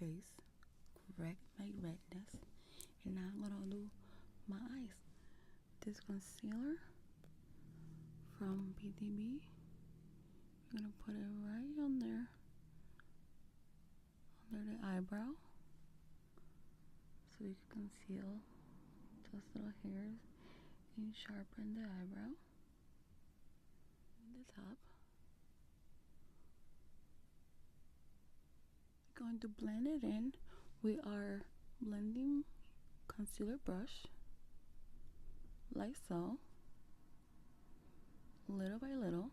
face, correct my redness. And now I'm gonna do my eyes. This concealer from BDB, I'm gonna put it right on there, under the eyebrow, so you can conceal those little hairs and sharpen the eyebrow. In the top, we're going to blend it in with our blending concealer brush, like so, little by little.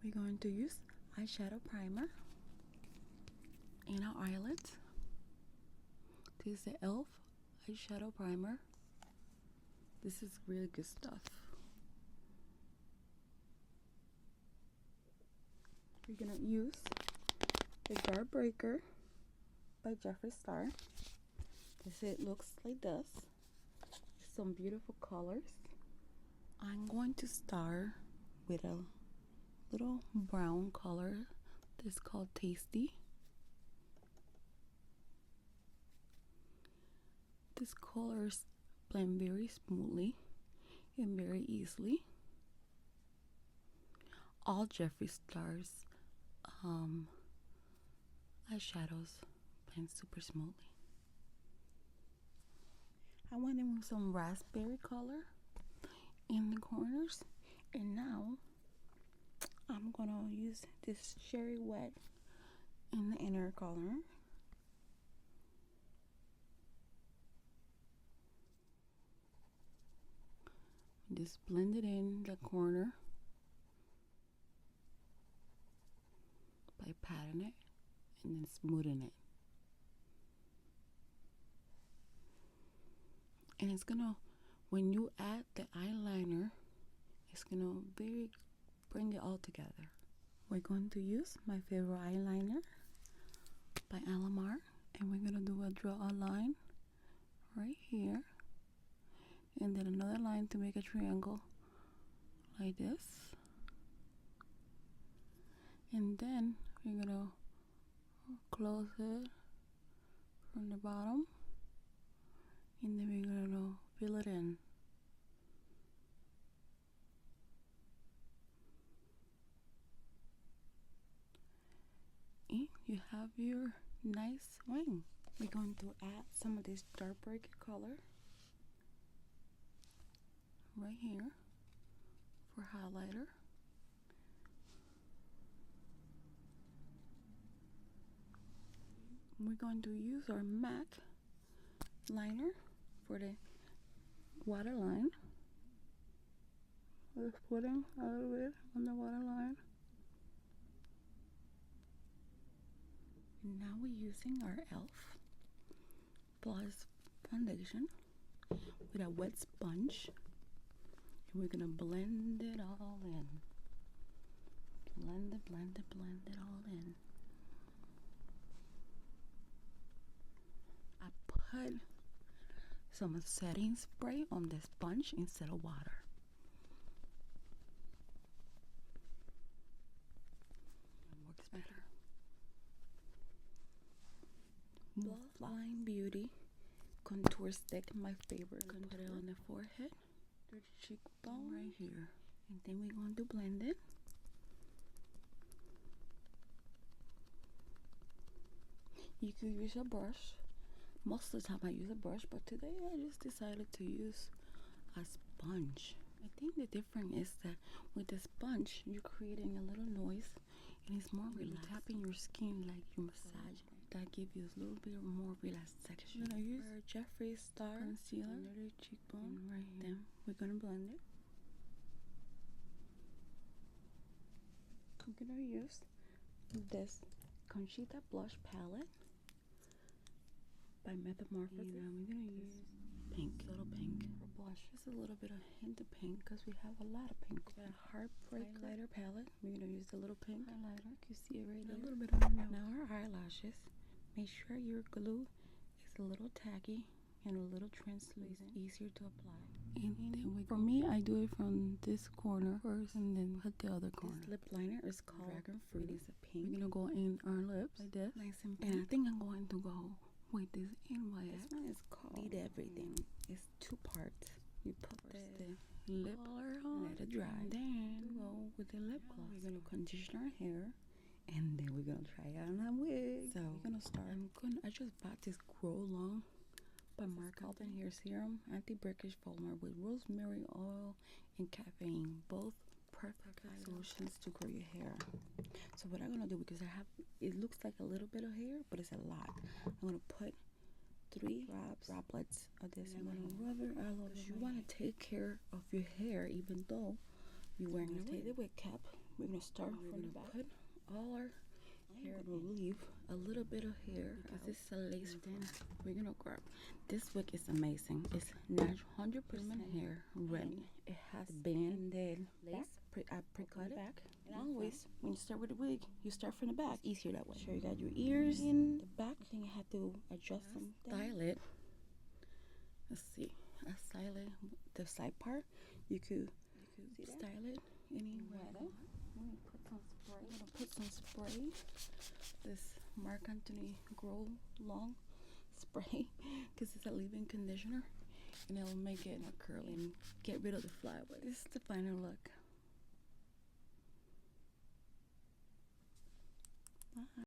We're going to use eyeshadow primer in our eyelids. This is the e.l.f. eyeshadow primer. This is really good stuff. We're gonna use the Guard Breaker by Jeffree Star. It looks like this. Some beautiful colors. I'm going to start with a little brown color. This is called Tasty. These colors blend very smoothly and very easily. All Jeffree Star's eyeshadows blend super smoothly. I went in with some raspberry color in the corners, and now I'm gonna use this Cherry Wet in the inner corner. Just blend it in the corner by patting it and then smoothing it. And it's gonna, when you add the eyeliner, it's gonna bring it all together. We're going to use my favorite eyeliner by Alamar, and we're gonna draw a line right here, and then another line to make a triangle like this, and then we're gonna close it from the bottom, and then we're gonna fill it in. And you have your nice wing. We're going to add some of this dark breaker color right here for highlighter. We're going to use our MAC liner for the waterline. Just putting a little bit on the waterline. And now we're using our e.l.f. Plus foundation with a wet sponge, and we're gonna blend it all in. Blend it all in. I put some setting spray on the sponge instead of water. It works better. Flying Beauty contour stick, my favorite. Gonna put it on the forehead, the cheekbone right here, and then we're going to blend it. You could use a brush. Most of the time I use a brush, but today I just decided to use a sponge. I think the difference is that with the sponge, you're creating a little noise, and it's more relaxed. You're tapping your skin like you're massaging. That gives you a little bit more relaxation. We're gonna use our Jeffree Star concealer under the cheekbone right here. Then we're gonna blend it. I'm gonna use this Conchita blush palette by Metamorphosis. And we're gonna use pink, little pink for blush. Just a little bit of hint of pink because we have a lot of pink. We got a Heartbreak highlighter palette. We're gonna use the little pink highlighter. You can see it right there. A little bit on our nose. Now our eyelashes. Make sure your glue is a little tacky and a little translucent, easier to apply. And then for me, I do it from this corner first and then put the other corner. This lip liner is called Dragon Fruit. It's a pink. We're gonna go in our lips like this, nice and pink. And I think I'm going to go with this NYX. This one is called Need Everything. It's 2 parts. You put the lip color on, let it dry. And then go with the lip gloss. We're gonna condition our hair. And then we're gonna try on a wig. So we're gonna start. I just bought this Grow Long by Marc Anthony Hair Serum, anti-breakage polymer with rosemary oil and caffeine, both perfect solutions to grow your hair. So what I'm gonna do, because it looks like a little bit of hair, but it's a lot. I'm gonna put 3 droplets of this. I'm gonna rub it all over. You wanna take care of your hair, even though you're wearing a wig. Take the wig cap. We're gonna start from the back. Put all our hair. We'll leave a little bit of hair because this is a lace. Then we're gonna grab this wig. Is amazing. It's natural 100% hair ready. It has banded lace. I pre-cut it back. And always when you start with the wig, you start from the back. It's easier that way. Sure, you got your ears in the back. I think I had to adjust some. Style it. Let's see. I style it. The side part, you could style it any way. I'm gonna put some spray. This Marc Anthony Grow Long spray because it's a leave-in conditioner and it'll make it curly and get rid of the flyaways. This is the final look. Bye.